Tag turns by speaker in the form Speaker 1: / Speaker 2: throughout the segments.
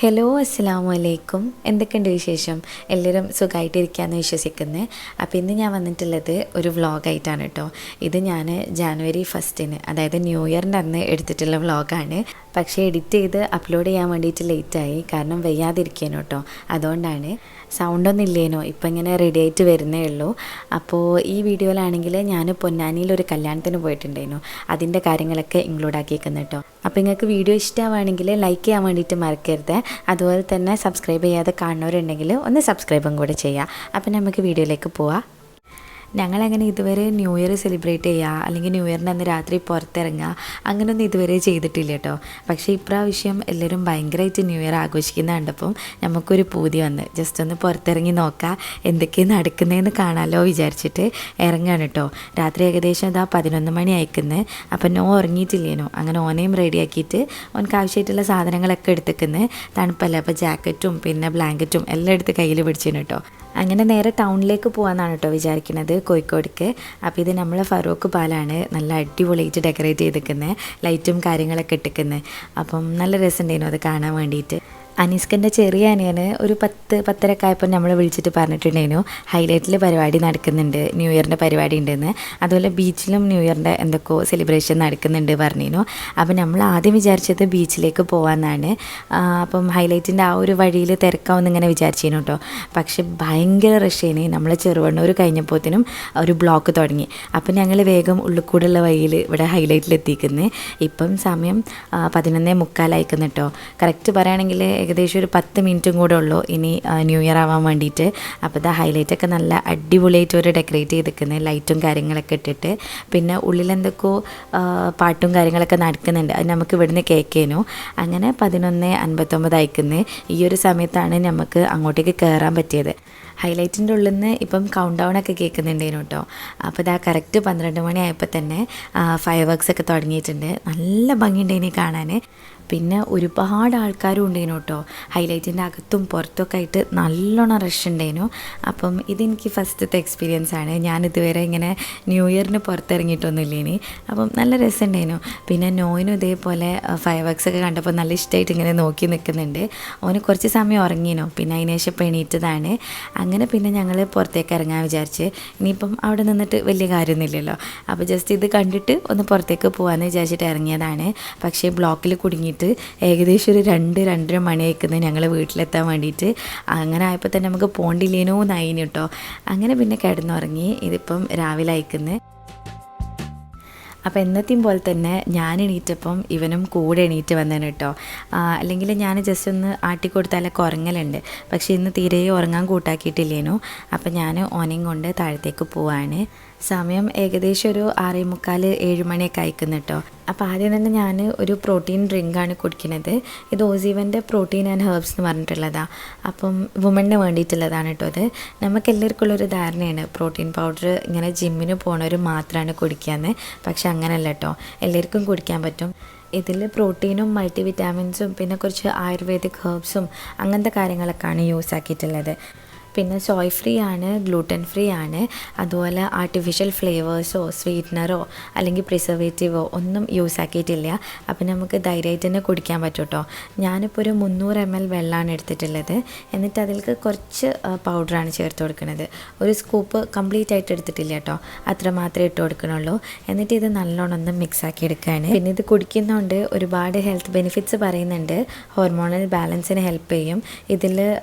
Speaker 1: Hello അസ്സലാമു അലൈക്കും. എന്തൊക്കെയുണ്ട് വിശേഷം? എല്ലാവരും സുഖമായിട്ടിരിക്കുകയെന്ന് വിശ്വസിക്കുന്നത്. അപ്പോൾ ഇന്ന് ഞാൻ വന്നിട്ടുള്ളത് ഒരു വ്ളോഗായിട്ടാണ് കേട്ടോ. ഇത് ഞാൻ ജാനുവരി 1 അതായത് ന്യൂ ഇയറിൻ്റെ അന്ന് എടുത്തിട്ടുള്ള വ്ളോഗാണ്. പക്ഷേ എഡിറ്റ് ചെയ്ത് അപ്ലോഡ് ചെയ്യാൻ വേണ്ടിയിട്ട് ലേറ്റായി, കാരണം വയ്യാതിരിക്കേനോ കേട്ടോ. അതുകൊണ്ടാണ്. സൗണ്ടൊന്നും ഇല്ലേനോ, ഇപ്പം ഇങ്ങനെ റെഡി ആയിട്ട് വരുന്നേ ഉള്ളൂ. അപ്പോൾ ഈ വീഡിയോയിലാണെങ്കിൽ ഞാൻ പൊന്നാനിയിൽ ഒരു കല്യാണത്തിന് പോയിട്ടുണ്ടായിരുന്നു. അതിൻ്റെ കാര്യങ്ങളൊക്കെ ഇൻക്ലൂഡ് ആക്കിയിരിക്കുന്നു കേട്ടോ. അപ്പോൾ നിങ്ങൾക്ക് വീഡിയോ ഇഷ്ടമാണെങ്കിൽ ലൈക്ക് ചെയ്യാൻ വേണ്ടിയിട്ട് മറക്കരുത്. അതുപോലെ തന്നെ സബ്സ്ക്രൈബ് ചെയ്യാതെ കാണുന്നവരുണ്ടെങ്കിൽ ഒന്ന് സബ്സ്ക്രൈബും കൂടെ ചെയ്യുക. അപ്പം നമുക്ക് വീഡിയോയിലേക്ക് പോവാം. ഞങ്ങളങ്ങനെ ഇതുവരെ ന്യൂ ഇയർ സെലിബ്രേറ്റ് ചെയ്യുക അല്ലെങ്കിൽ ന്യൂ ഇയറിൻ്റെ അന്ന് രാത്രി പുറത്തിറങ്ങുക അങ്ങനെയൊന്നും ഇതുവരെ ചെയ്തിട്ടില്ല കേട്ടോ. പക്ഷേ ഇപ്രാവശ്യം എല്ലാവരും ഭയങ്കരമായിട്ട് ന്യൂ ഇയർ ആഘോഷിക്കുന്ന കണ്ടപ്പം നമുക്കൊരു പൂതി വന്ന് ജസ്റ്റ് ഒന്ന് പുറത്തിറങ്ങി നോക്കാം എന്തൊക്കെയാണ് നടക്കുന്നതെന്ന് കാണാമല്ലോ വിചാരിച്ചിട്ട് ഇറങ്ങുകയാണ് കേട്ടോ. രാത്രി ഏകദേശം 11 മണി അയക്കുന്നത്. അപ്പം നോ ഉറങ്ങിയിട്ടില്ലേനോ, അങ്ങനെ ഓനെയും റെഡിയാക്കിയിട്ട് ഓനക്ക് ആവശ്യമായിട്ടുള്ള സാധനങ്ങളൊക്കെ എടുത്തേക്കുന്നത്. തണുപ്പല്ലേ, അപ്പോൾ ജാക്കറ്റും പിന്നെ ബ്ലാങ്കറ്റും എല്ലാം എടുത്ത് കയ്യിൽ പിടിച്ചിന് കേട്ടോ. അങ്ങനെ നേരെ ടൗണിലേക്ക് പോകാമെന്നാണ് കേട്ടോ വിചാരിക്കുന്നത്, കോഴിക്കോടേക്ക്. അപ്പോൾ ഇത് നമ്മൾ ഫറൂഖ് പാലാണ്, നല്ല അടിപൊളിയായിട്ട് ഡെക്കറേറ്റ് ചെയ്തിരിക്കുന്നത്, ലൈറ്റും കാര്യങ്ങളൊക്കെ ഇട്ടിരിക്കുന്നത്. അപ്പം നല്ല രസമുണ്ടായിരുന്നു അത് കാണാൻ വേണ്ടിയിട്ട്. അനീസ്കൻ്റെ ചെറിയ അനിയന് ഒരു 10-10:30 ആയപ്പോൾ നമ്മൾ വിളിച്ചിട്ട് പറഞ്ഞിട്ടുണ്ടായിരുന്നു ഹൈലൈറ്റിൽ പരിപാടി നടക്കുന്നുണ്ട്, ന്യൂ ഇയറിൻ്റെ പരിപാടി ഉണ്ടെന്ന്. അതുപോലെ ബീച്ചിലും ന്യൂ ഇയറിൻ്റെ എന്തൊക്കെയോ സെലിബ്രേഷൻ നടക്കുന്നുണ്ട് പറഞ്ഞിരുന്നു. അപ്പോൾ നമ്മൾ ആദ്യം വിചാരിച്ചത് ബീച്ചിലേക്ക് പോകാമെന്നാണ്. അപ്പം ഹൈലൈറ്റിൻ്റെ ആ ഒരു വഴിയിൽ തിരക്കാവുന്ന ഇങ്ങനെ വിചാരിച്ചിരുന്നു കേട്ടോ. പക്ഷെ ഭയങ്കര റഷേന്. നമ്മൾ ചെറുവണ്ണൂർ കഴിഞ്ഞപ്പോഴത്തേനും ഒരു ബ്ലോക്ക് തുടങ്ങി. അപ്പം ഞങ്ങൾ വേഗം ഉള്ളിക്കൂടുള്ള വഴിയിൽ ഇവിടെ ഹൈലൈറ്റിൽ എത്തിക്കുന്നത്. ഇപ്പം സമയം 11:45 അയക്കുന്നു കേട്ടോ. കറക്റ്റ് പറയുകയാണെങ്കിൽ ഏകദേശം ഒരു 10 മിനിറ്റും കൂടെ ഉള്ളൂ ഇനി ന്യൂ ഇയർ ആവാൻ വേണ്ടിയിട്ട്. അപ്പോൾ ഇത് ഹൈലൈറ്റൊക്കെ നല്ല അടിപൊളിയായിട്ട് ഒരു ഡെക്കറേറ്റ് ചെയ്തിരിക്കുന്നത്, ലൈറ്റും കാര്യങ്ങളൊക്കെ ഇട്ടിട്ട്. പിന്നെ ഉള്ളിലെന്തൊക്കെയോ പാട്ടും കാര്യങ്ങളൊക്കെ നടക്കുന്നുണ്ട്, അത് നമുക്ക് ഇവിടുന്ന് കേൾക്കേനു. അങ്ങനെ 11:59 അയക്കുന്നത്. ഈ ഒരു സമയത്താണ് നമുക്ക് അങ്ങോട്ടേക്ക് കയറാൻ പറ്റിയത്. ഹൈലൈറ്റിൻ്റെ ഉള്ളിൽ നിന്ന് ഇപ്പം കൗണ്ട് ഡൗൺ ഒക്കെ കേൾക്കുന്നുണ്ടേനു കേട്ടോ. അപ്പോൾ ഇതാ കറക്റ്റ് 12 മണി ആയപ്പോൾ തന്നെ ഫയർ വർക്ക്സ് ഒക്കെ തുടങ്ങിയിട്ടുണ്ട്. നല്ല ഭംഗിയുണ്ടേനി കാണാൻ. പിന്നെ ഒരുപാട് ആൾക്കാരും ഉണ്ടായിരുന്നു കേട്ടോ. ഹൈലൈറ്റിൻ്റെ അകത്തും പുറത്തൊക്കെ ആയിട്ട് നല്ലോണം റഷ് ഉണ്ടായിരുന്നു. അപ്പം ഇതെനിക്ക് ഫസ്റ്റത്തെ എക്സ്പീരിയൻസ് ആണ്. ഞാനിതുവരെ ഇങ്ങനെ ന്യൂ ഇയറിന് പുറത്തിറങ്ങിയിട്ടൊന്നുമില്ലേനി. അപ്പം നല്ല രസമുണ്ടായിരുന്നു. പിന്നെ നോയിനും ഇതേപോലെ ഫയർ വർക്ക്സ് ഒക്കെ കണ്ടപ്പോൾ നല്ല ഇഷ്ടമായിട്ട് ഇങ്ങനെ നോക്കി നിൽക്കുന്നുണ്ട്. ഓന് കുറച്ച് സമയം ഉറങ്ങിനോ, പിന്നെ അതിന് ശേഷം ഇപ്പോൾ എണീറ്റതാണ്. അങ്ങനെ പിന്നെ ഞങ്ങൾ പുറത്തേക്ക് ഇറങ്ങാൻ വിചാരിച്ച്. ഇനിയിപ്പം അവിടെ നിന്നിട്ട് വലിയ കാര്യമൊന്നുമില്ലല്ലോ, അപ്പോൾ ജസ്റ്റ് ഇത് കണ്ടിട്ട് ഒന്ന് പുറത്തേക്ക് പോകാമെന്ന് വിചാരിച്ചിട്ട് ഇറങ്ങിയതാണ്. പക്ഷേ ബ്ലോക്കിൽ കുടുങ്ങിയിട്ട് ഏകദേശം ഒരു 2-2:30 മണി ആയിക്കുന്നത് ഞങ്ങൾ വീട്ടിലെത്താൻ വേണ്ടിയിട്ട്. അങ്ങനെ ആയപ്പോൾ തന്നെ നമുക്ക് പോണ്ടില്ലേനോ എന്നായിന് കേട്ടോ. അങ്ങനെ പിന്നെ കിടന്നുറങ്ങി. ഇതിപ്പം രാവിലെ അയക്കുന്നത്. അപ്പോൾ എന്നത്തെയും പോലെ തന്നെ ഞാൻ എണീറ്റപ്പം ഇവനും കൂടെ എണീറ്റ് വന്നേനെ കേട്ടോ. അല്ലെങ്കിൽ ഞാൻ ജസ്റ്റ് ഒന്ന് ആട്ടിക്കൊടുത്താലൊക്കെ ഉറങ്ങലുണ്ട്. പക്ഷേ ഇന്ന് തീരെ ഉറങ്ങാൻ കൂട്ടാക്കിയിട്ടില്ലേനു. അപ്പോൾ ഞാൻ ഓനെയും കൊണ്ട് താഴത്തേക്ക് പോവാണ്. സമയം ഏകദേശം ഒരു 6:45-7 മണിയൊക്കെ അയക്കുന്നു കേട്ടോ. അപ്പോൾ ആദ്യം തന്നെ ഞാൻ ഒരു പ്രോട്ടീൻ ഡ്രിങ്കാണ് കുടിക്കുന്നത്. ഇത് ഓസീവൻ്റെ പ്രോട്ടീൻ ആൻഡ് ഹെർബ്സ് എന്ന് പറഞ്ഞിട്ടുള്ളതാണ്. അപ്പം വുമണിന് വേണ്ടിയിട്ടുള്ളതാണ് കേട്ടോ. അത് നമുക്ക് എല്ലാവർക്കും ഉള്ളൊരു ധാരണയാണ് പ്രോട്ടീൻ പൗഡർ ഇങ്ങനെ ജിമ്മിന് പോണവർ മാത്രമാണ് കുടിക്കാമെന്ന്. പക്ഷെ അങ്ങനെയല്ല കേട്ടോ, എല്ലാവർക്കും കുടിക്കാൻ പറ്റും. ഇതിൽ പ്രോട്ടീനും മൾട്ടി വിറ്റാമിൻസും പിന്നെ കുറച്ച് ആയുർവേദിക് ഹെർബ്സും അങ്ങനത്തെ കാര്യങ്ങളൊക്കെയാണ് യൂസ് ആക്കിയിട്ടുള്ളത്. പിന്നെ സോയ് ഫ്രീ ആണ്, ഗ്ലൂട്ടൻ ഫ്രീ ആണ്. അതുപോലെ ആർട്ടിഫിഷ്യൽ ഫ്ലേവേഴ്സോ സ്വീറ്റ്നറോ അല്ലെങ്കിൽ പ്രിസർവേറ്റീവോ ഒന്നും യൂസ് ആക്കിയിട്ടില്ല. അപ്പം നമുക്ക് ധൈര്യമായിട്ട് തന്നെ കുടിക്കാൻ പറ്റും കേട്ടോ. ഞാനിപ്പോൾ ഒരു 300 ml വെള്ളമാണ് എടുത്തിട്ടുള്ളത്. എന്നിട്ട് അതിലേക്ക് കുറച്ച് പൗഡറാണ് ചേർത്ത് കൊടുക്കുന്നത്. ഒരു സ്കൂപ്പ് കംപ്ലീറ്റ് ആയിട്ട് എടുത്തിട്ടില്ല കേട്ടോ, അത്ര മാത്രമേ ഇട്ട് കൊടുക്കണുള്ളൂ. എന്നിട്ട് ഇത് നല്ലോണം ഒന്ന് മിക്സ് ആക്കി എടുക്കുകയാണ്. പിന്നെ ഇത് കുടിക്കുന്നതുകൊണ്ട് ഒരുപാട് ഹെൽത്ത് ബെനിഫിറ്റ്സ് പറയുന്നുണ്ട്. ഹോർമോണൽ ബാലൻസിന് ഹെൽപ്പ് ചെയ്യും. ഇതിൽ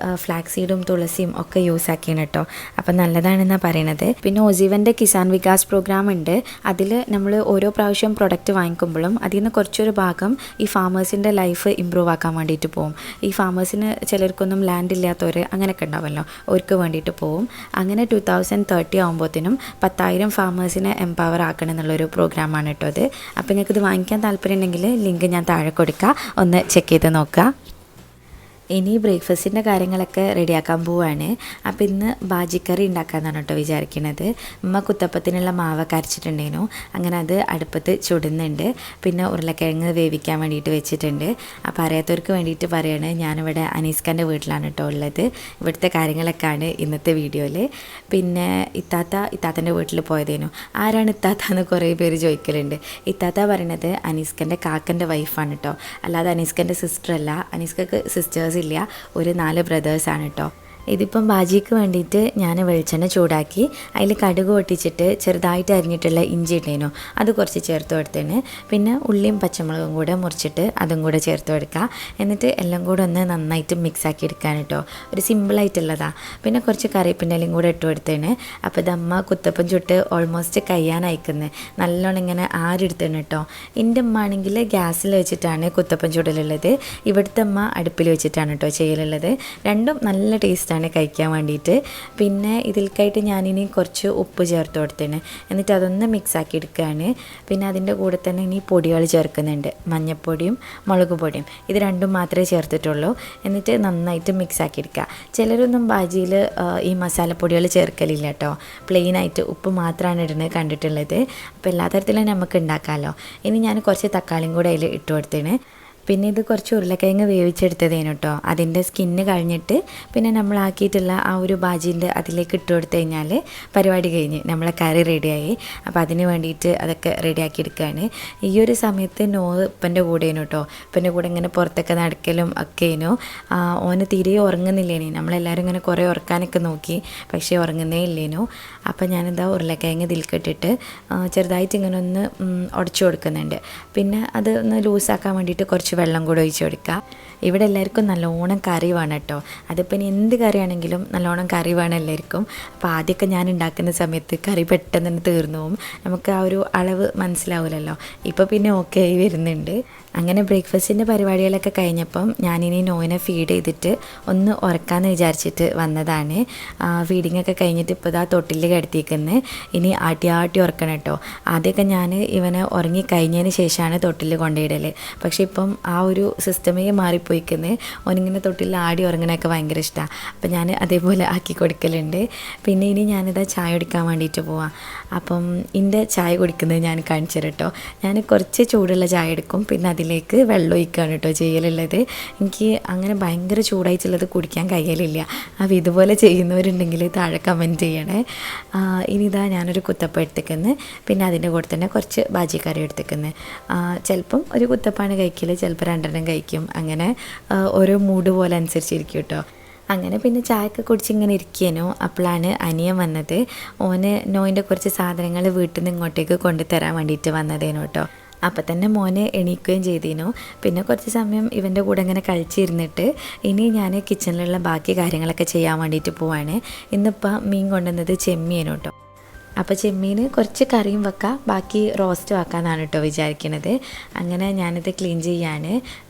Speaker 1: ഫ്ലാക്സീഡും തുളസിയും ഒക്കെ യൂസ് ആക്കിയാണ് കേട്ടോ. അപ്പം നല്ലതാണെന്നാണ് പറയണത്. പിന്നെ ഓസീവൻ്റെ കിസാൻ വികാസ് പ്രോഗ്രാം ഉണ്ട്. അതിൽ നമ്മൾ ഓരോ പ്രാവശ്യം പ്രൊഡക്റ്റ് വാങ്ങിക്കുമ്പോഴും അതിൽ നിന്ന് കുറച്ചൊരു ഭാഗം ഈ ഫാമേഴ്സിൻ്റെ ലൈഫ് ഇമ്പ്രൂവ് ആക്കാൻ വേണ്ടിയിട്ട് പോകും. ഈ ഫാമേഴ്സിന് ചിലർക്കൊന്നും ലാൻഡ് ഇല്ലാത്തവർ അങ്ങനെയൊക്കെ ഉണ്ടാവുമല്ലോ, അവർക്ക് വേണ്ടിയിട്ട് പോകും. അങ്ങനെ 2030 ആകുമ്പോഴത്തേനും 10,000 ഫാമേഴ്സിനെ എംപവർ ആക്കണം എന്നുള്ളൊരു പ്രോഗ്രാമാണ് കേട്ടോ അത്. അപ്പോൾ നിങ്ങൾക്കിത് വാങ്ങിക്കാൻ താല്പര്യം ഉണ്ടെങ്കിൽ ലിങ്ക് ഞാൻ താഴെ കൊടുക്കാം, ഒന്ന് ചെക്ക് ചെയ്ത് നോക്കുക. ഇനി ബ്രേക്ക്ഫാസ്റ്റിൻ്റെ കാര്യങ്ങളൊക്കെ റെഡിയാക്കാൻ പോവുകയാണ്. അപ്പോൾ ഇന്ന് ബാജിക്കറി ഉണ്ടാക്കാമെന്നാണ് കേട്ടോ വിചാരിക്കുന്നത്. ഉമ്മ കുത്തപ്പത്തിനുള്ള മാവൊക്കെ അരച്ചിട്ടുണ്ടേനു. അങ്ങനെ അത് അടുപ്പത്ത് ചുടുന്നുണ്ട്. പിന്നെ ഉരുളക്കിഴങ്ങ് വേവിക്കാൻ വേണ്ടിയിട്ട് വെച്ചിട്ടുണ്ട്. അപ്പോൾ അറിയാത്തവർക്ക് വേണ്ടിയിട്ട് പറയുകയാണ്, ഞാനിവിടെ അനീസ്ഖാൻ്റെ വീട്ടിലാണ് കേട്ടോ ഉള്ളത്. ഇവിടുത്തെ കാര്യങ്ങളൊക്കെയാണ് ഇന്നത്തെ വീഡിയോയിൽ. പിന്നെ ഇത്താത്തൻ്റെ വീട്ടിൽ പോയതേനു. ആരാണ് ഇത്താത്ത എന്ന് കുറേ പേര് ചോദിക്കലുണ്ട്. ഇത്താത്ത പറയുന്നത് അനീസ്ഖാൻ്റെ കാക്കൻ്റെ വൈഫാണ് കേട്ടോ, അല്ലാതെ അനീസ്ഖാൻ്റെ സിസ്റ്റർ അല്ല. അനീസ്ഖക്ക് സിസ്റ്റേഴ്സ് ഇല്ല, ഒരു 4 ബ്രദേഴ്സാണ് കേട്ടോ. ഇതിപ്പം ബാജിക്ക് വേണ്ടിയിട്ട് ഞാൻ വെളിച്ചെണ്ണ ചൂടാക്കി അതിൽ കടുക് പൊട്ടിച്ചിട്ട് ചെറുതായിട്ട് അരിഞ്ഞിട്ടുള്ള ഇഞ്ചി ഇട്ടേനു, അത് കുറച്ച് ചേർത്ത് കൊടുത്തേന്. പിന്നെ ഉള്ളിയും പച്ചമുളകും കൂടെ മുറിച്ചിട്ട് അതും കൂടെ ചേർത്ത് കൊടുക്കുക. എന്നിട്ട് എല്ലാം കൂടെ ഒന്ന് നന്നായിട്ട് മിക്സ് ആക്കി എടുക്കാൻ കേട്ടോ. ഒരു സിമ്പിളായിട്ടുള്ളതാണ്. പിന്നെ കുറച്ച് കറിവേപ്പിൻ്റെലും കൂടെ ഇട്ട് കൊടുത്തേന്. അപ്പോൾ ഇതമ്മ കുത്തപ്പം ചുട്ട് ഓൾമോസ്റ്റ് കഴിയാനയക്കുന്നത്, നല്ലോണം ഇങ്ങനെ ആരെടുത്തേന് കേട്ടോ. എൻ്റെ അമ്മ ആണെങ്കിൽ ഗ്യാസിൽ വെച്ചിട്ടാണ് കുത്തപ്പം ചുടലുള്ളത്, ഇവിടുത്തെ അമ്മ അടുപ്പിൽ വെച്ചിട്ടാണ് കേട്ടോ ചെയ്യലുള്ളത്. രണ്ടും നല്ല ടേസ്റ്റ് കഴിക്കാൻ വേണ്ടിയിട്ട്. പിന്നെ ഇതിൽക്കായിട്ട് ഞാനിനി കുറച്ച് ഉപ്പ് ചേർത്ത് കൊടുത്തേന്, എന്നിട്ട് അതൊന്ന് മിക്സ് ആക്കി എടുക്കുകയാണ്. പിന്നെ അതിൻ്റെ കൂടെ തന്നെ ഇനി പൊടികൾ ചേർക്കുന്നുണ്ട്, മഞ്ഞൾപ്പൊടിയും മുളക് പൊടിയും, ഇത് രണ്ടും മാത്രമേ ചേർത്തിട്ടുള്ളൂ. എന്നിട്ട് നന്നായിട്ട് മിക്സ് ആക്കി എടുക്കുക. ചിലരൊന്നും ബാജിയിൽ ഈ മസാലപ്പൊടികൾ ചേർക്കലില്ല കേട്ടോ, പ്ലെയിനായിട്ട് ഉപ്പ് മാത്രമാണ് ഇടുന്നത് കണ്ടിട്ടുള്ളത്. അപ്പോൾ എല്ലാ തരത്തിലും നമുക്ക് ഉണ്ടാക്കാമല്ലോ. ഇനി ഞാൻ കുറച്ച് തക്കാളിയും കൂടെ അതിൽ ഇട്ട് കൊടുത്തേന്. പിന്നെ ഇത് കുറച്ച് ഉരുളക്കിഴങ്ങ് വേവിച്ചെടുത്തതേനു കേട്ടോ. അതിൻ്റെ സ്കിന്ന് കഴിഞ്ഞിട്ട് പിന്നെ നമ്മളാക്കിയിട്ടുള്ള ആ ഒരു ബാജീൻ്റെ അതിലേക്ക് ഇട്ട് കൊടുത്തു കഴിഞ്ഞാൽ പരിപാടി കഴിഞ്ഞ് നമ്മളെ കറി റെഡിയായി. അപ്പോൾ അതിന് വേണ്ടിയിട്ട് അതൊക്കെ റെഡിയാക്കി എടുക്കുകയാണ്. ഈ ഒരു സമയത്ത് ഇപ്പൻ്റെ കൂടെയേനു കേട്ടോ. ഇപ്പൻ്റെ കൂടെ ഇങ്ങനെ പുറത്തൊക്കെ നടക്കലും ഒക്കെയേനു. ഓന് തീരെ ഉറങ്ങുന്നില്ലേനി. നമ്മളെല്ലാവരും ഇങ്ങനെ കുറേ ഉറക്കാനൊക്കെ നോക്കി, പക്ഷേ ഉറങ്ങുന്നേ ഇല്ലേനു. അപ്പോൾ ഞാനെന്താ ഉരുളക്കിഴങ്ങ് ഇതിൽക്കിട്ടിട്ട് ചെറുതായിട്ട് ഇങ്ങനെ ഒന്ന് ഉടച്ചു കൊടുക്കുന്നുണ്ട്. പിന്നെ അത് ഒന്ന് ലൂസാക്കാൻ വേണ്ടിയിട്ട് കുറച്ച് വെള്ളം കൂടെ ഒഴിച്ച് കൊടുക്കുക. ഇവിടെ എല്ലാവർക്കും നല്ലോണം കറി വേണം കേട്ടോ. അതിപ്പോൾ ഇനി എന്ത് കറിയാണെങ്കിലും നല്ലോണം കറി വേണം എല്ലാവർക്കും. അപ്പോൾ ആദ്യമൊക്കെ ഞാൻ ഉണ്ടാക്കുന്ന സമയത്ത് കറി പെട്ടെന്ന് തന്നെ തീർന്നു പോകും, നമുക്ക് ആ ഒരു അളവ് മനസ്സിലാവില്ലല്ലോ. ഇപ്പോൾ പിന്നെ ഓക്കെ ആയി വരുന്നുണ്ട്. അങ്ങനെ ബ്രേക്ക്ഫാസ്റ്റിൻ്റെ പരിപാടികളൊക്കെ കഴിഞ്ഞപ്പം ഞാനിനി നോയിനെ ഫീഡ് ചെയ്തിട്ട് ഒന്ന് ഉറക്കാമെന്ന് വിചാരിച്ചിട്ട് വന്നതാണ്. ഫീഡിങ്ങൊക്കെ കഴിഞ്ഞിട്ട് ഇപ്പോൾ ഇതാ തൊട്ടിൽ കിടത്തിയിരിക്കുന്നത്. ഇനി ആട്ടി ഉറക്കണം കേട്ടോ. ആദ്യമൊക്കെ ഞാൻ ഇവനെ ഉറങ്ങി കഴിഞ്ഞതിന് ശേഷമാണ് തൊട്ടിൽ കൊണ്ടുപോയിടൽ. പക്ഷേ ഇപ്പം ആ ഒരു സിസ്റ്റമേ മാറിപ്പോയിക്കുന്നത്. ഓനിങ്ങനെ തൊട്ടിൽ ആടി ഉറങ്ങണമൊക്കെ ഭയങ്കര ഇഷ്ടമാണ്. അപ്പം ഞാൻ അതേപോലെ ആക്കി കൊടുക്കലുണ്ട്. പിന്നെ ഇനി ഞാനിതാ ചായ കുടിക്കാൻ വേണ്ടിയിട്ട് പോവാം. അപ്പം എൻ്റെ ചായ കുടിക്കുന്നത് ഞാൻ കാണിച്ചു തരാം കേട്ടോ. ഞാൻ കുറച്ച് ചൂടുള്ള ചായ എടുക്കും, പിന്നെ അതിലേക്ക് വെള്ളം ഒഴിക്കുകയാണ് കേട്ടോ ചെയ്യലുള്ളത്. എനിക്ക് അങ്ങനെ ഭയങ്കര ചൂടായിട്ടുള്ളത് കുടിക്കാൻ കഴിയലില്ല. അപ്പോൾ ഇതുപോലെ ചെയ്യുന്നവരുണ്ടെങ്കിൽ താഴെ കമൻറ്റ് ചെയ്യണേ. ഇനി ഇതാ ഞാനൊരു കുത്തപ്പം എടുത്തേക്കുന്നത്, പിന്നെ അതിൻ്റെ കൂടെ തന്നെ കുറച്ച് ബാജിക്കറി എടുത്തേക്കുന്നത്. ചിലപ്പം ഒരു കുത്തപ്പാണ് കഴിക്കൽ, ചിലപ്പോൾ 2 കഴിക്കും. അങ്ങനെ ഓരോ മൂഡ് പോലെ അനുസരിച്ചിരിക്കും കേട്ടോ. അങ്ങനെ പിന്നെ ചായയൊക്കെ കുടിച്ചിങ്ങനെ ഇരിക്കേനു. അപ്പോഴാണ് അനിയൻ വന്നത്. ഓന് നോയിൻ്റെ കുറച്ച് സാധനങ്ങൾ വീട്ടിൽ നിന്ന് ഇങ്ങോട്ടേക്ക് കൊണ്ടുതരാൻ വേണ്ടിയിട്ട് വന്നതേനു കേട്ടോ. അപ്പം തന്നെ മോനെ എണീക്കുകയും ചെയ്തിരുന്നു. പിന്നെ കുറച്ച് സമയം ഇവൻ്റെ കൂടെ ഇങ്ങനെ കളിച്ചിരുന്നിട്ട് ഇനി ഞാൻ കിച്ചണിലുള്ള ബാക്കി കാര്യങ്ങളൊക്കെ ചെയ്യാൻ വേണ്ടിയിട്ട് പോവാണ്. ഇന്നിപ്പോൾ മീൻ കൊണ്ടുവന്നത് ചെമ്മീനും കേട്ടോ. അപ്പോൾ ചെമ്മീൻ കുറച്ച് കറിയും വെക്കാം, ബാക്കി റോസ്റ്റ് വെക്കാമെന്നാണ് കേട്ടോ വിചാരിക്കുന്നത്. അങ്ങനെ ഞാനിത് ക്ലീൻ ചെയ്യാൻ,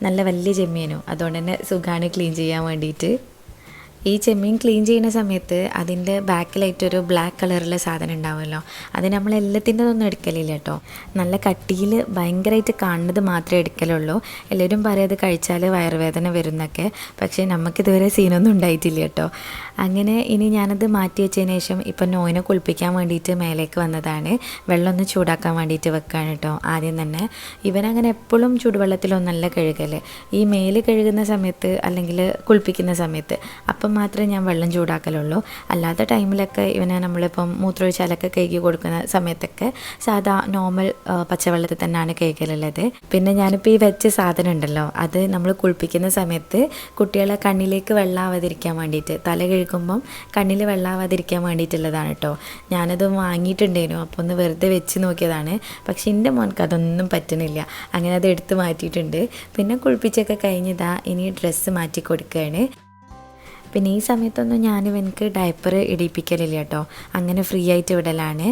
Speaker 1: നല്ല വലിയ ചെമ്മീനും, അതുകൊണ്ട് തന്നെ സുഖമാണ് ക്ലീൻ ചെയ്യാൻ വേണ്ടിയിട്ട്. ഈ ചെമ്മീൻ ക്ലീൻ ചെയ്യുന്ന സമയത്ത് അതിൻ്റെ ബാക്കിലായിട്ടൊരു ബ്ലാക്ക് കളറുള്ള സാധനം ഉണ്ടാവുമല്ലോ, അത് നമ്മൾ എല്ലാത്തിൻ്റെ ഒന്നും എടുക്കലില്ല കേട്ടോ. നല്ല കട്ടിയിൽ ഭയങ്കരമായിട്ട് കാണുന്നത് മാത്രമേ എടുക്കലുള്ളൂ. എല്ലാവരും പറയും അത് കഴിച്ചാൽ വയറുവേദന വരുന്നൊക്കെ, പക്ഷേ നമുക്കിതുവരെ സീനൊന്നും ഉണ്ടായിട്ടില്ല കേട്ടോ. അങ്ങനെ ഇനി ഞാനത് മാറ്റി വെച്ചതിന് ശേഷം ഇപ്പം നോയിനെ കുളിപ്പിക്കാൻ വേണ്ടിയിട്ട് മേലേക്ക് വന്നതാണ്. വെള്ളം ഒന്ന് ചൂടാക്കാൻ വേണ്ടിയിട്ട് വെക്കുകയാണ് കേട്ടോ. ആദ്യം തന്നെ ഇവനങ്ങനെ എപ്പോഴും ചൂടുവെള്ളത്തിലൊന്നല്ല കഴുകൽ, ഈ മേല് കഴുകുന്ന സമയത്ത് അല്ലെങ്കിൽ കുളിപ്പിക്കുന്ന സമയത്ത് അപ്പം മാത്രമേ ഞാൻ വെള്ളം ചൂടാക്കലുള്ളൂ. അല്ലാത്ത ടൈമിലൊക്കെ ഇവനെ നമ്മളിപ്പം മൂത്രമൊഴിച്ചാലൊക്കെ കഴുകി കൊടുക്കുന്ന സമയത്തൊക്കെ സാധാ നോർമൽ പച്ചവെള്ളത്തിൽ തന്നെയാണ് കഴുകലുള്ളത്. പിന്നെ ഞാനിപ്പോൾ ഈ വെച്ച സാധനം ഉണ്ടല്ലോ, അത് നമ്മൾ കുളിപ്പിക്കുന്ന സമയത്ത് കുട്ടികളെ കണ്ണിലേക്ക് വെള്ളമാവാതിരിക്കാൻ വേണ്ടിയിട്ട്, തല കഴുകുമ്പം കണ്ണിൽ വെള്ളമാവാതിരിക്കാൻ വേണ്ടിയിട്ടുള്ളതാണ് കേട്ടോ. ഞാനത് വാങ്ങിയിട്ടുണ്ടേനു, അപ്പോൾ ഒന്ന് വെറുതെ വെച്ച് നോക്കിയതാണ്. പക്ഷെ എൻ്റെ മോൻക്ക് അതൊന്നും പറ്റുന്നില്ല. അങ്ങനെ അത് എടുത്ത് മാറ്റിയിട്ടുണ്ട്. പിന്നെ കുളിപ്പിച്ചൊക്കെ കഴിഞ്ഞതാ ഇനി ഡ്രസ്സ് മാറ്റി കൊടുക്കുകയാണ്. പിന്നെ ഈ സമയത്തൊന്നും ഞാനിവനക്ക് ഡയപ്പർ ഇടിപ്പിക്കലില്ല കേട്ടോ, അങ്ങനെ ഫ്രീ ആയിട്ട് വിടലാണ്.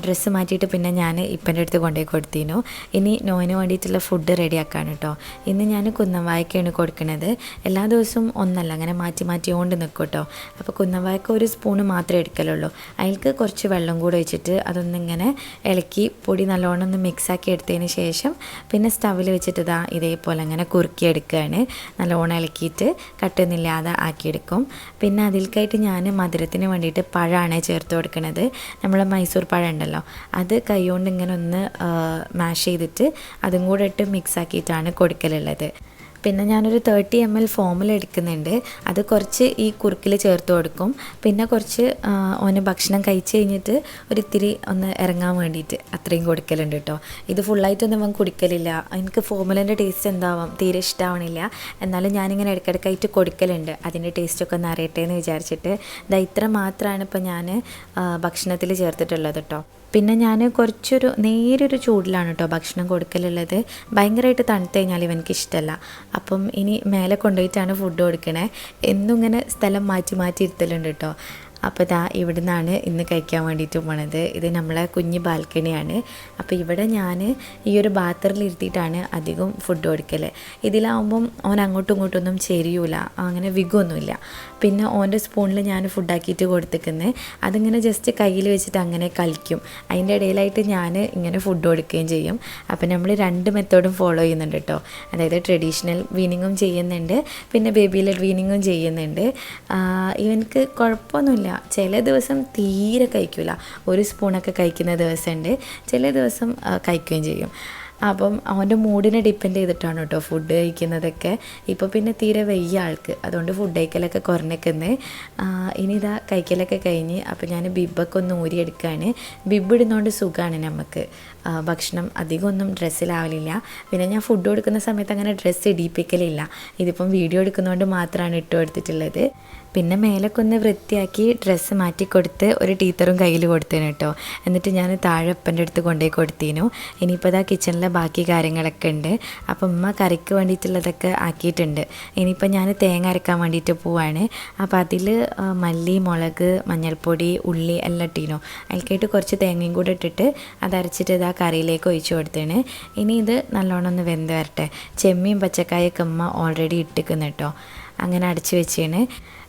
Speaker 1: ഡ്രസ്സ് മാറ്റിയിട്ട് പിന്നെ ഞാൻ ഇപ്പൻ്റെ അടുത്ത് കൊണ്ടുപോയി കൊടുത്തിരുന്നു. ഇനി നോയിന് വേണ്ടിയിട്ടുള്ള ഫുഡ് റെഡിയാക്കാണ് കേട്ടോ. ഇന്ന് ഞാൻ കുന്നവായക്കാണ് കൊടുക്കുന്നത്. എല്ലാ ദിവസവും ഒന്നല്ല, അങ്ങനെ മാറ്റി കൊണ്ട് നിൽക്കും കേട്ടോ. അപ്പോൾ കുന്നവായക്ക ഒരു സ്പൂണ് മാത്രമേ എടുക്കലുള്ളൂ. അതിലേക്ക് കുറച്ച് വെള്ളം കൂടെ ഒഴിച്ചിട്ട് അതൊന്നിങ്ങനെ ഇളക്കി പൊടി നല്ലോണം ഒന്ന് മിക്സാക്കി എടുത്തതിന് ശേഷം പിന്നെ സ്റ്റവിൽ വെച്ചിട്ട് ഇതേപോലെ അങ്ങനെ കുറുക്കി എടുക്കുകയാണ്. നല്ലോണം ഇളക്കിയിട്ട് കട്ടുന്നില്ലാതെ ആക്കിയെടുക്കും. പിന്നെ അതിൽക്കായിട്ട് ഞാൻ മധുരത്തിന് വേണ്ടിയിട്ട് പഴമാണ് ചേർത്ത് കൊടുക്കുന്നത്. നമ്മൾ മൈസൂർ പഴം ഉണ്ടല്ലോ, അത് കൈകൊണ്ട് ഇങ്ങനെ ഒന്ന് മാഷ് ചെയ്തിട്ട് അതും കൂടെ ഇട്ട് മിക്സ് ആക്കിയിട്ടാണ് കൊടുക്കലുള്ളത്. പിന്നെ ഞാനൊരു 30 ml ഫോമിൽ എടുക്കുന്നുണ്ട്. അത് കുറച്ച് ഈ കുറുക്കിൽ ചേർത്ത് കൊടുക്കും. പിന്നെ കുറച്ച് ഓന് ഭക്ഷണം കഴിച്ച് കഴിഞ്ഞിട്ട് ഒരിത്തിരി ഒന്ന് ഇറങ്ങാൻ വേണ്ടിയിട്ട് അത്രയും കൊടുക്കലുണ്ട് കേട്ടോ. ഇത് ഫുള്ളായിട്ടൊന്നും അവൻ കുടിക്കലില്ല. എനിക്ക് ഫോമുലേൻ്റെ ടേസ്റ്റ് എന്താവാം തീരെ ഇഷ്ടമാവണില്ല. എന്നാലും ഞാനിങ്ങനെ ഇടയ്ക്കിടയ്ക്കായിട്ട് കൊടുക്കലുണ്ട്, അതിൻ്റെ ടേസ്റ്റൊക്കെ ഒന്ന് അറിയട്ടെ എന്ന് വിചാരിച്ചിട്ട്. ഇത്ര മാത്രമാണ് ഇപ്പോൾ ഞാൻ ഭക്ഷണത്തിൽ ചേർത്തിട്ടുള്ളത് കേട്ടോ. പിന്നെ ഞാൻ നേരൊരു ചൂടിലാണ് കേട്ടോ ഭക്ഷണം കൊടുക്കലുള്ളത്. ഭയങ്കരമായിട്ട് തണുത്ത് കഴിഞ്ഞാൽ ഇവനക്ക് ഇഷ്ടമല്ല. അപ്പം ഇനി മേലെ കൊണ്ടുപോയിട്ടാണ് ഫുഡ് കൊടുക്കണേ. എന്നും ഇങ്ങനെ സ്ഥലം മാറ്റി മാറ്റി ഇരുത്തലുണ്ട് കേട്ടോ. അപ്പോൾ ഇവിടെ നിന്നാണ് ഇന്ന് കഴിക്കാൻ വേണ്ടിയിട്ട് പോണത്. ഇത് നമ്മളെ കുഞ്ഞ് ബാൽക്കണിയാണ്. അപ്പോൾ ഇവിടെ ഞാൻ ഈ ഒരു ബാത്തറിൽ ഇരുത്തിയിട്ടാണ് അധികം ഫുഡ് കൊടുക്കൽ. ഇതിലാവുമ്പം ഓൻ അങ്ങോട്ടും ഇങ്ങോട്ടൊന്നും ചെരിയൂല, അങ്ങനെ വിഗൊന്നുമില്ല. പിന്നെ ഓൻ്റെ സ്പൂണിൽ ഞാൻ ഫുഡാക്കിയിട്ട് കൊടുത്തിരിക്കുന്നത് അതിങ്ങനെ ജസ്റ്റ് കയ്യിൽ വെച്ചിട്ട് അങ്ങനെ കളിക്കും. അതിൻ്റെ ഇടയിലായിട്ട് ഞാൻ ഇങ്ങനെ ഫുഡ് കൊടുക്കുകയും ചെയ്യും. അപ്പോൾ നമ്മൾ 2 മെത്തേഡും ഫോളോ ചെയ്യുന്നുണ്ട് കേട്ടോ. അതായത് ട്രഡീഷണൽ വീനിങ്ങും ചെയ്യുന്നുണ്ട്, പിന്നെ ബേബി ലെഡ് വീനിങ്ങും ചെയ്യുന്നുണ്ട്. ഇവനക്ക് കുഴപ്പമൊന്നുമില്ല. ചില ദിവസം തീരെ കഴിക്കില്ല, ഒരു സ്പൂണൊക്കെ കഴിക്കുന്ന ദിവസമുണ്ട്, ചില ദിവസം കഴിക്കുകയും ചെയ്യും. അപ്പം അവൻ്റെ മൂഡിനെ ഡിപ്പെൻഡ് ചെയ്തിട്ടാണ് കേട്ടോ ഫുഡ് കഴിക്കുന്നതൊക്കെ. ഇപ്പോൾ പിന്നെ തീരെ വയ്യ ആൾക്ക്, അതുകൊണ്ട് ഫുഡ് കഴിക്കലൊക്കെ കുറഞ്ഞേക്കുന്നത്. ഇനി കഴിക്കലൊക്കെ കഴിഞ്ഞ് അപ്പോൾ ഞാൻ ബിബൊക്കെ ഒന്ന് ഊരിയെടുക്കുകയാണ്. ബിബ് ഇടുന്നതുകൊണ്ട് സുഖമാണ് നമുക്ക്, ഭക്ഷണം അധികമൊന്നും ഡ്രസ്സിലാവലില്ല. പിന്നെ ഞാൻ ഫുഡ് കൊടുക്കുന്ന സമയത്ത് അങ്ങനെ ഡ്രസ്സ് ഇടിപ്പിക്കലില്ല. ഇതിപ്പം വീഡിയോ എടുക്കുന്നതുകൊണ്ട് മാത്രമാണ് ഇട്ട് കൊടുത്തിട്ടുള്ളത്. പിന്നെ മേലൊക്കെ ഒന്ന് വൃത്തിയാക്കി ഡ്രസ്സ് മാറ്റി കൊടുത്ത് ഒരു ടീച്ചറും കയ്യിൽ കൊടുത്തേനു കേട്ടോ. എന്നിട്ട് ഞാൻ താഴെ അപ്പൻ്റെ അടുത്ത് കൊണ്ടുപോയി കൊടുത്തേനു. ഇനിയിപ്പോൾ കിച്ചണിലെ ബാക്കി കാര്യങ്ങളൊക്കെ ഉണ്ട്. അപ്പം ഉമ്മ കറിക്ക് വേണ്ടിയിട്ടുള്ളതൊക്കെ ആക്കിയിട്ടുണ്ട്. ഇനിയിപ്പോൾ ഞാൻ തേങ്ങ അരക്കാൻ വേണ്ടിയിട്ട് പോവാണ്. അപ്പോൾ അതിൽ മല്ലി, മുളക്, മഞ്ഞൾപ്പൊടി, ഉള്ളി എല്ലാം ഇട്ടീനു. അതിലേക്കായിട്ട് കുറച്ച് തേങ്ങയും കൂടെ ഇട്ടിട്ട് അത് അരച്ചിട്ട് കറിയിലേക്ക് ഒഴിച്ചു കൊടുത്തേണ്. ഇനി ഇത് നല്ലോണം ഒന്ന് വെന്ത് വരട്ടെ. ചെമ്മീൻ പച്ചക്കായൊക്കെ ഉമ്മ ഓൾറെഡി ഇട്ടിക്കുന്നു കേട്ടോ. അങ്ങനെ അടച്ചു വെച്ചേണ്.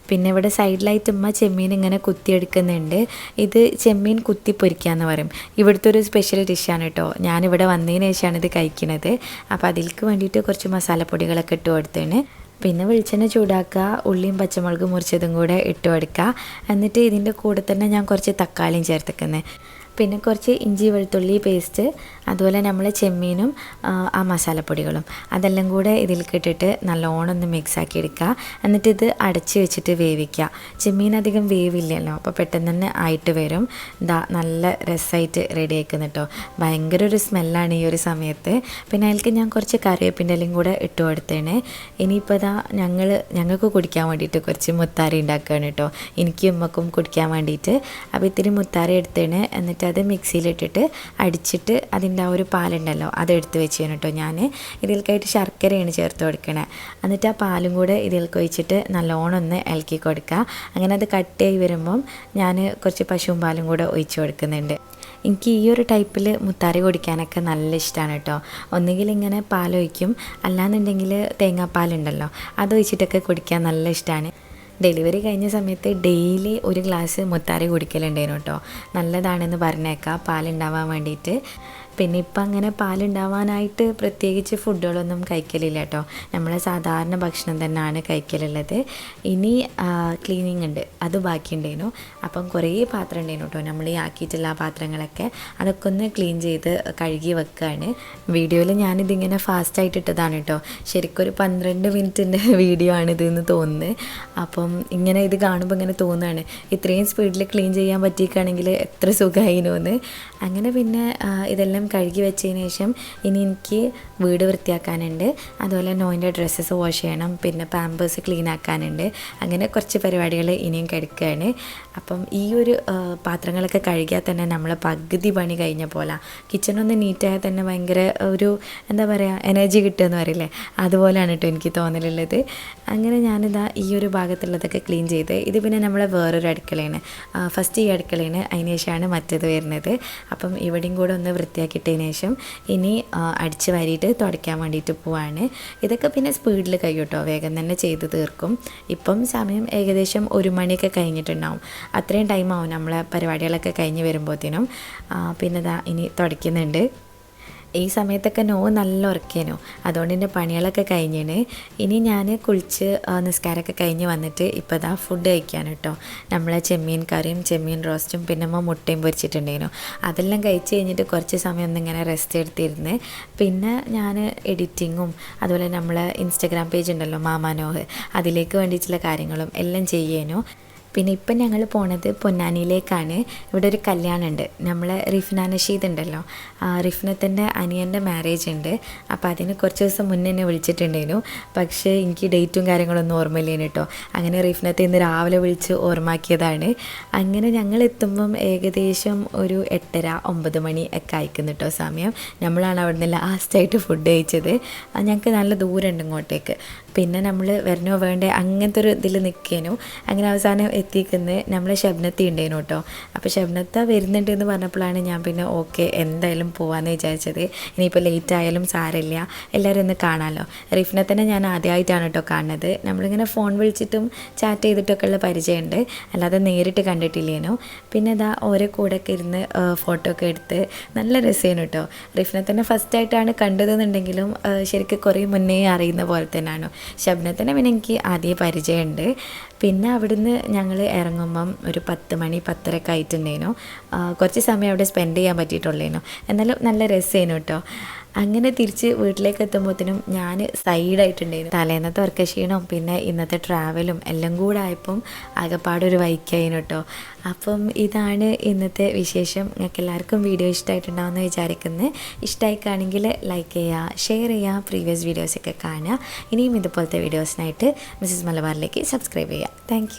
Speaker 1: പിന്നെ ഇവിടെ സൈഡിലായിട്ട് ഉമ്മ ചെമ്മീൻ ഇങ്ങനെ കുത്തിയെടുക്കുന്നുണ്ട്. ഇത് ചെമ്മീൻ കുത്തി പൊരിക്കാമെന്ന് പറയും. ഇവിടുത്തെ ഒരു സ്പെഷ്യൽ ഡിഷാണ് കേട്ടോ. ഞാനിവിടെ വന്നതിന് ശേഷമാണ് ഇത് കഴിക്കുന്നത്. അപ്പോൾ അതിലേക്ക് വേണ്ടിയിട്ട് കുറച്ച് മസാലപ്പൊടികളൊക്കെ ഇട്ട് കൊടുത്തേണ്. പിന്നെ വെളിച്ചെണ്ണ ചൂടാക്കുക, ഉള്ളിയും പച്ചമുളകും മുറിച്ചതും കൂടെ ഇട്ട് കൊടുക്കുക. എന്നിട്ട് ഇതിൻ്റെ കൂടെ തന്നെ ഞാൻ കുറച്ച് തക്കാളിയും ചേർത്തേക്കുന്നത്. പിന്നെ കുറച്ച് ഇഞ്ചി വെളുത്തുള്ളി പേസ്റ്റ്, അതുപോലെ നമ്മൾ ചെമ്മീനും ആ മസാലപ്പൊടികളും അതെല്ലാം കൂടെ ഇതിലേക്ക് ഇട്ടിട്ട് നല്ലോണം ഒന്ന് മിക്സാക്കി എടുക്കുക. എന്നിട്ട് ഇത് അടച്ച് വെച്ചിട്ട് വേവിക്കുക. ചെമ്മീൻ അധികം വേവില്ലല്ലോ, അപ്പോൾ പെട്ടെന്ന് തന്നെ ആയിട്ട് വരും. നല്ല രസമായിട്ട് റെഡി ആയിക്കുന്നു കേട്ടോ. ഭയങ്കര ഒരു സ്മെല്ലാണ് ഈ ഒരു സമയത്ത്. പിന്നെ അതിലേക്ക് ഞാൻ കുറച്ച് കറിവേപ്പിൻ്റെ എല്ലാം കൂടെ ഇട്ട് കൊടുത്തേണ്. ഇനിയിപ്പോൾ ഞങ്ങൾക്ക് കുടിക്കാൻ വേണ്ടിയിട്ട് കുറച്ച് മുത്താറി ഉണ്ടാക്കുകയാണ് കേട്ടോ, എനിക്കും ഉമ്മക്കും കുടിക്കാൻ വേണ്ടിയിട്ട്. അപ്പോൾ ഇത്തിരി മുത്താറി എടുത്തേണ്. എന്നിട്ട് അത് മിക്സിയിലിട്ടിട്ട് അടിച്ചിട്ട് അതിൻ്റെ ആ ഒരു പാലുണ്ടല്ലോ അതെടുത്ത് വെച്ചേന് കേട്ടോ. ഞാൻ ഇതിലേക്കായിട്ട് ശർക്കരയാണ് ചേർത്ത് കൊടുക്കണേ. എന്നിട്ട് ആ പാലും കൂടെ ഇതിലേക്ക് ഒഴിച്ചിട്ട് നല്ലോണം ഒന്ന് ഇളക്കി കൊടുക്കുക. അങ്ങനെ അത് കട്ടിയായി വരുമ്പം ഞാൻ കുറച്ച് പശുവും പാലും കൂടെ ഒഴിച്ച് കൊടുക്കുന്നുണ്ട്. എനിക്ക് ഈ ഒരു ടൈപ്പിൽ മുത്താറി കുടിക്കാനൊക്കെ നല്ല ഇഷ്ടമാണ് കേട്ടോ. ഒന്നുകിൽ ഇങ്ങനെ പാലൊഴിക്കും, അല്ലാന്നുണ്ടെങ്കിൽ തേങ്ങാപ്പാലുണ്ടല്ലോ അതൊഴിച്ചിട്ടൊക്കെ കുടിക്കാൻ നല്ല ഇഷ്ടമാണ്. ഡെലിവറി കഴിഞ്ഞ സമയത്ത് ഡെയിലി ഒരു ഗ്ലാസ് മുത്താറി കുടിക്കലുണ്ടായിരുന്നു കേട്ടോ. നല്ലതാണെന്ന് പറഞ്ഞേക്കാം പാലുണ്ടാവാൻ വേണ്ടിയിട്ട്. പിന്നെ ഇപ്പം അങ്ങനെ പാലുണ്ടാവാനായിട്ട് പ്രത്യേകിച്ച് ഫുഡുകളൊന്നും കഴിക്കലില്ല കേട്ടോ. നമ്മൾ സാധാരണ ഭക്ഷണം തന്നെയാണ് കഴിക്കലുള്ളത്. ഇനി ക്ലീനിങ് ഉണ്ട്, അത് ബാക്കിയുണ്ടായിരുന്നു. അപ്പം കുറേ പാത്രം ഉണ്ടായിരുന്നു കേട്ടോ. നമ്മൾ ഈ ആക്കിയിട്ടുള്ള ആ പാത്രങ്ങളൊക്കെ അതൊക്കെ ഒന്ന് ക്ലീൻ ചെയ്ത് കഴുകി വെക്കുകയാണ്. വീഡിയോയിൽ ഞാനിതിങ്ങനെ ഫാസ്റ്റായിട്ട് ഇട്ടതാണ് കേട്ടോ. ശരിക്കും ഒരു 12 മിനിറ്റിൻ്റെ വീഡിയോ ആണിതെന്ന് തോന്നുന്നത്. അപ്പം ഇങ്ങനെ ഇത് കാണുമ്പോൾ ഇങ്ങനെ തോന്നുകയാണ്, ഇത്രയും സ്പീഡിൽ ക്ലീൻ ചെയ്യാൻ പറ്റിയിരിക്കുകയാണെങ്കിൽ എത്ര സുഖമായിരുന്നു എന്ന്. അങ്ങനെ പിന്നെ ഇതെല്ലാം കഴുകി വെച്ചതിന് ശേഷം ഇനി എനിക്ക് വീട് വൃത്തിയാക്കാനുണ്ട്, അതുപോലെ നോയിൻ്റെ ഡ്രസ്സസ് വാഷ് ചെയ്യണം, പിന്നെ പാമ്പേഴ്സ് ക്ലീൻ ആക്കാനുണ്ട്. അങ്ങനെ കുറച്ച് പരിപാടികൾ ഇനിയും കിടക്കുകയാണ്. അപ്പം ഈ ഒരു പാത്രങ്ങളൊക്കെ കഴുകിയാൽ തന്നെ നമ്മളെ പകുതി പണി കഴിഞ്ഞ പോലെ. കിച്ചണൊന്ന് നീറ്റായാൽ തന്നെ ഭയങ്കര ഒരു എന്താ പറയുക എനർജി കിട്ടുമെന്ന് പറയില്ലേ, അതുപോലെയാണ് കേട്ടോ എനിക്ക് തോന്നലുള്ളത്. അങ്ങനെ ഞാനിതാ ഈ ഒരു ഭാഗത്തുള്ളതൊക്കെ ക്ലീൻ ചെയ്ത്, ഇത് പിന്നെ നമ്മളെ വേറൊരു അടുക്കളയാണ്. ഫസ്റ്റ് ഈ അടുക്കളയാണ്, അതിന് ശേഷമാണ് മറ്റേത് വരുന്നത്. അപ്പം ഇവിടെയും കൂടെ ഒന്ന് വൃത്തിയാക്കിയിട്ടതിന് ശേഷം ഇനി അടിച്ച് വാരിയിട്ട് തുടയ്ക്കാൻ വേണ്ടിയിട്ട് പോവാണ്. ഇതൊക്കെ പിന്നെ സ്പീഡിൽ കഴിയൂട്ടോ, വേഗം തന്നെ ചെയ്ത് തീർക്കും. ഇപ്പം സമയം ഏകദേശം 1 മണിയൊക്കെ കഴിഞ്ഞിട്ടുണ്ടാവും. അത്രയും ടൈമാവും നമ്മളെ പരിപാടികളൊക്കെ കഴിഞ്ഞ് വരുമ്പോഴത്തേനും. പിന്നെ ഇനി തുടയ്ക്കുന്നുണ്ട്. ഈ സമയത്തൊക്കെ നല്ല ഉറക്കേനു. അതുകൊണ്ട് എൻ്റെ പണികളൊക്കെ കഴിഞ്ഞിന്. ഇനി ഞാൻ കുളിച്ച് നിസ്കാരമൊക്കെ കഴിഞ്ഞ് വന്നിട്ട് ഇപ്പോൾ ഇതാ ഫുഡ് കഴിക്കാൻ കേട്ടോ. നമ്മളെ ചെമ്മീൻ കറിയും ചെമ്മീൻ റോസ്റ്റും പിന്നെ മുട്ടയും പൊരിച്ചിട്ടുണ്ടായിരുന്നു. അതെല്ലാം കഴിച്ച് കഴിഞ്ഞിട്ട് കുറച്ച് സമയം ഒന്നിങ്ങനെ റെസ്റ്റ് എടുത്തിരുന്ന് പിന്നെ ഞാൻ എഡിറ്റിങ്ങും അതുപോലെ നമ്മളെ ഇൻസ്റ്റഗ്രാം പേജ് ഉണ്ടല്ലോ മാമാനോഹ്, അതിലേക്ക് വേണ്ടിയിട്ടുള്ള കാര്യങ്ങളും എല്ലാം ചെയ്യേനു. പിന്നെ ഇപ്പം ഞങ്ങൾ പോണത് പൊന്നാനിയിലേക്കാണ്. ഇവിടെ ഒരു കല്യാണം ഉണ്ട്, നമ്മളെ റിഫ്ന നഷീദ് ഉണ്ടല്ലോ, റിഫ്നത്തിൻ്റെ അനിയൻ്റെ മാരേജ് ഉണ്ട്. അപ്പോൾ അതിന് കുറച്ച് ദിവസം മുന്നേ എന്നെ വിളിച്ചിട്ടുണ്ടായിരുന്നു. പക്ഷേ എനിക്ക് ഡേറ്റും കാര്യങ്ങളൊന്നും ഓർമ്മയില്ലേന് കേട്ടോ. അങ്ങനെ റിഫ്നത്തെ ഇന്ന് രാവിലെ വിളിച്ച് ഓർമ്മാക്കിയതാണ്. അങ്ങനെ ഞങ്ങൾ എത്തുമ്പം ഏകദേശം ഒരു 8:30-9 മണി ഒക്കെ അയക്കുന്നു കേട്ടോ സമയം. നമ്മളാണ് അവിടെ നിന്ന് ലാസ്റ്റായിട്ട് ഫുഡ് കഴിച്ചത്. ഞങ്ങൾക്ക് നല്ല ദൂരമുണ്ട് ഇങ്ങോട്ടേക്ക്. പിന്നെ നമ്മൾ വരണോ വേണ്ടേ അങ്ങനത്തെ ഒരു ഇതിൽ നിൽക്കേനു. അങ്ങനെ അവസാനം എത്തിക്കുന്നത് നമ്മളെ ഷബ്നത്തി ഉണ്ടായിരുന്നു കേട്ടോ. അപ്പോൾ ഷബ്നത്ത വരുന്നുണ്ട് എന്ന് പറഞ്ഞപ്പോഴാണ് ഞാൻ പിന്നെ ഓക്കെ എന്തായാലും പോകാമെന്ന് വിചാരിച്ചത്. ഇനിയിപ്പോൾ ലേറ്റ് ആയാലും സാരമില്ല, എല്ലാവരും ഒന്ന് കാണാമല്ലോ. റിഫ്നത്തിനെ ഞാൻ ആദ്യമായിട്ടാണ് കേട്ടോ കാണുന്നത്. നമ്മളിങ്ങനെ ഫോൺ വിളിച്ചിട്ടും ചാറ്റ് ചെയ്തിട്ടൊക്കെ ഉള്ള പരിചയമുണ്ട്, അല്ലാതെ നേരിട്ട് കണ്ടിട്ടില്ലേനു. പിന്നെ ഇതാ ഓരോ കൂടെയൊക്കെ ഇരുന്ന് ഫോട്ടോ ഒക്കെ എടുത്ത് നല്ല രസമായിരുന്നു കേട്ടോ. റിഫ്നത്തിനെ ഫസ്റ്റായിട്ടാണ് കണ്ടതെന്നുണ്ടെങ്കിലും ശരിക്കും കുറേ മുന്നേ അറിയുന്ന പോലെ തന്നെയാണ്. ഷബ്നത്തിനെ പിന്നെ എനിക്ക് ആദ്യം പരിചയമുണ്ട്. പിന്നെ അവിടുന്ന് ഞങ്ങൾ ഇറങ്ങുമ്പം ഒരു 10 മണി 10:30 ഒക്കെ ആയിട്ടുണ്ടായിരുന്നു. കുറച്ച് സമയം അവിടെ സ്പെൻഡ് ചെയ്യാൻ പറ്റിയിട്ടുള്ളേനു. എന്നാലും നല്ല രസമായിരുന്നു കേട്ടോ. അങ്ങനെ തിരിച്ച് വീട്ടിലേക്ക് എത്തുമ്പോഴത്തേനും ഞാൻ സൈഡായിട്ടുണ്ടായിരുന്നു. തലേന്നത്തെ ഉറക്കക്ഷീണവും പിന്നെ ഇന്നത്തെ ട്രാവലും എല്ലാം കൂടെ ആയപ്പം ആകെപ്പാടൊരു വൈക്കായിരുന്നു കേട്ടോ. അപ്പം ഇതാണ് ഇന്നത്തെ വിശേഷം. നിങ്ങൾക്ക് എല്ലാവർക്കും വീഡിയോ ഇഷ്ടമായിട്ടുണ്ടാവുമെന്ന് വിചാരിക്കുന്നത്. ഇഷ്ടമായിക്കാണെങ്കിൽ ലൈക്ക് ചെയ്യുക, ഷെയർ ചെയ്യുക, പ്രീവിയസ് വീഡിയോസൊക്കെ കാണുക. ഇനിയും ഇതുപോലത്തെ വീഡിയോസിനായിട്ട് മിസ്സസ് മലബാറിലേക്ക് സബ്സ്ക്രൈബ് ചെയ്യുക. താങ്ക്